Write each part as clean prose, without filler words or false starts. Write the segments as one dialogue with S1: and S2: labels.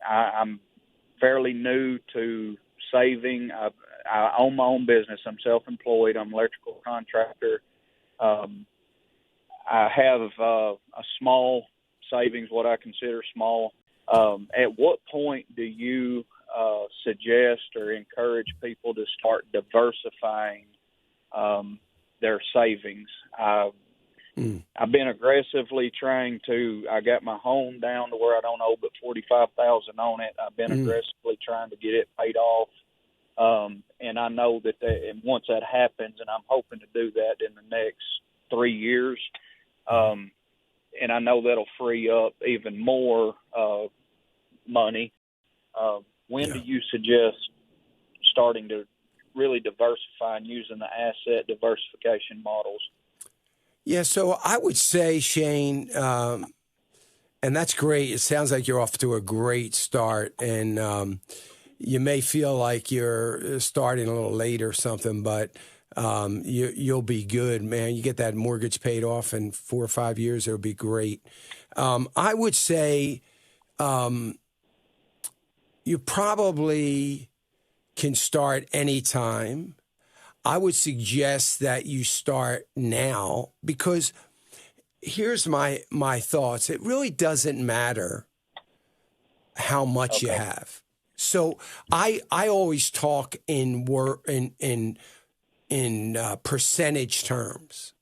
S1: I'm fairly new to saving. I own my own business. I'm self-employed. I'm an electrical contractor. I have a small savings, what I consider small. At what point do you suggest or encourage people to start diversifying their savings? I've been aggressively trying to. I got my home down to where I don't owe but $45,000 on it. I've been aggressively trying to get it paid off, and I know that and once that happens, and I'm hoping to do that in the next 3 years, and I know that'll free up even more money. When do you suggest starting to really diversify and using the asset diversification models?
S2: Yeah, so I would say, Shane, and that's great. It sounds like you're off to a great start, and you may feel like you're starting a little late or something, but you'll be good, man. You get that mortgage paid off in 4 or 5 years, it'll be great. I would say you probably can start anytime. I would suggest that you start now because here's my thoughts. It really doesn't matter how much you have. So I always talk in percentage terms.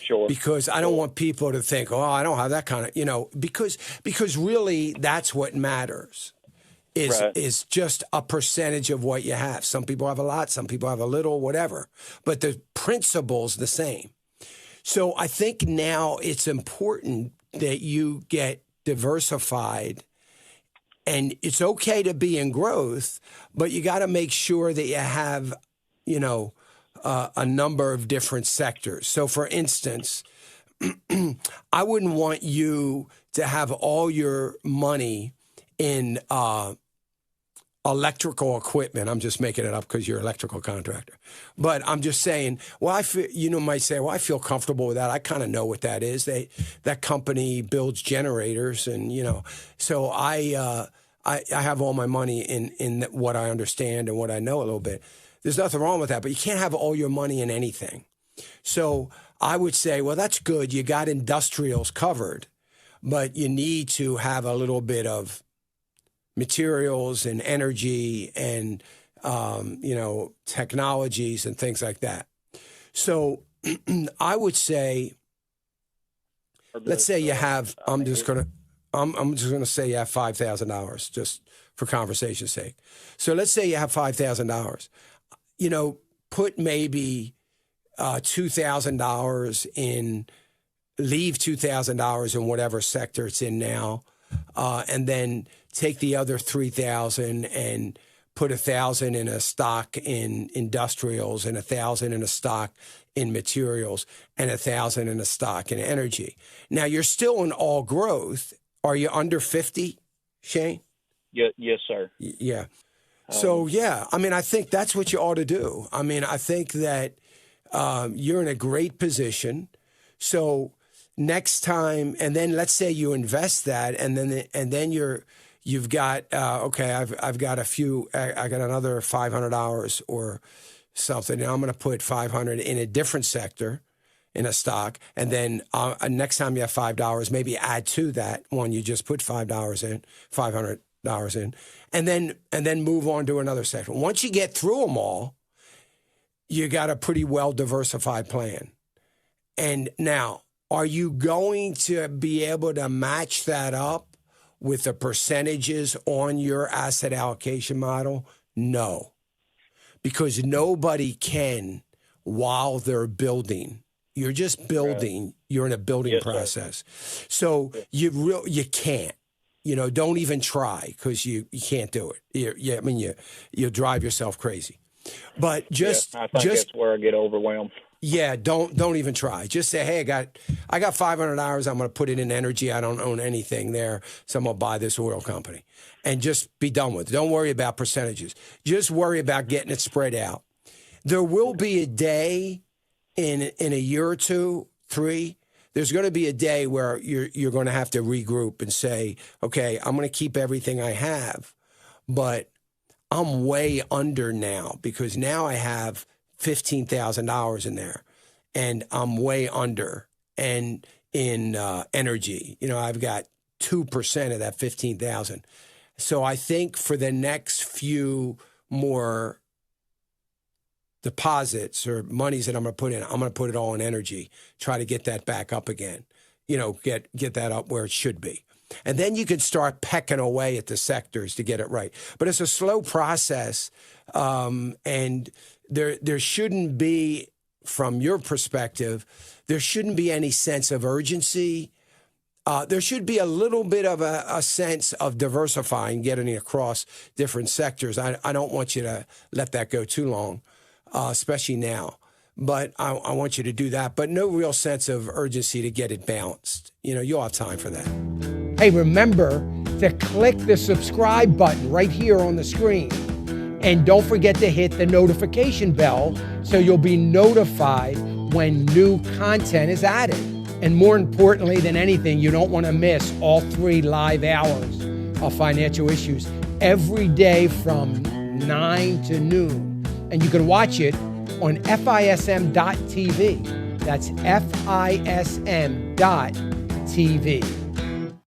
S1: Sure.
S2: Because I don't want people to think, oh, I don't have that kind of, because really that's what matters. Is just a percentage of what you have. Some people have a lot, some people have a little, whatever. But the principle's the same. So I think now it's important that you get diversified. And it's okay to be in growth, but you got to make sure that you have, a number of different sectors. So for instance, I wouldn't want you to have all your money in electrical equipment. I'm just making it up because you're an electrical contractor. But I'm just saying, well, might say, well, I feel comfortable with that. I kind of know what that is. That company builds generators, and so I have all my money in what I understand and what I know a little bit. There's nothing wrong with that, but you can't have all your money in anything. So I would say, well, that's good. You got industrials covered, but you need to have a little bit of materials and energy and, technologies and things like that. So I would say, let's say you have, I'm just going to say you have $5,000 just for conversation's sake. So let's say you have $5,000, put maybe $2,000 in, leave $2,000 in whatever sector it's in now, and then take the other $3,000 and put $1,000 in a stock in industrials and $1,000 in a stock in materials and $1,000 in a stock in energy. Now you're still in all growth. Are you under 50, Shane?
S1: Yes, sir.
S2: Yeah. So I think that's what you ought to do. I mean, I think that you're in a great position. So next time, and then let's say you invest that, and then you've got I've got I got another $500 or something, and I'm going to put $500 in a different sector in a stock, and then next time you have $5, maybe add to that one you just put $5 in, $500 in, and then move on to another sector. Once you get through them all, you got a pretty well diversified plan. And now, are you going to be able to match that up with the percentages on your asset allocation model? No, because nobody can while they're building. You're just building. Right. You're in a building process. Sir. So you can't. Don't even try because you can't do it. You'll drive yourself crazy. But I think
S1: that's where I get overwhelmed.
S2: Yeah, don't even try. Just say, hey, I got $500. I'm going to put it in energy. I don't own anything there, so I'm going to buy this oil company, and just be done with it. Don't worry about percentages. Just worry about getting it spread out. There will be a day in a year or two, 3. there's going to be a day where you're going to have to regroup and say, okay, I'm going to keep everything I have, but I'm way under now because now I have $15,000 in there and I'm way under. And in energy, I've got 2% of that 15,000. So I think for the next few more deposits or monies that I'm going to put in, I'm going to put it all in energy, try to get that back up again, get that up where it should be. And then you can start pecking away at the sectors to get it right. But it's a slow process, and there shouldn't be, from your perspective, there shouldn't be any sense of urgency. There should be a little bit of a sense of diversifying, getting across different sectors. I don't want you to let that go too long, especially now. But I want you to do that. But no real sense of urgency to get it balanced. You'll have time for that.
S3: Hey, remember to click the subscribe button right here on the screen. And don't forget to hit the notification bell so you'll be notified when new content is added. And more importantly than anything, you don't want to miss all 3 live hours of Financial Issues every day from 9 to noon. And you can watch it on FISM.tv. That's FISM.tv.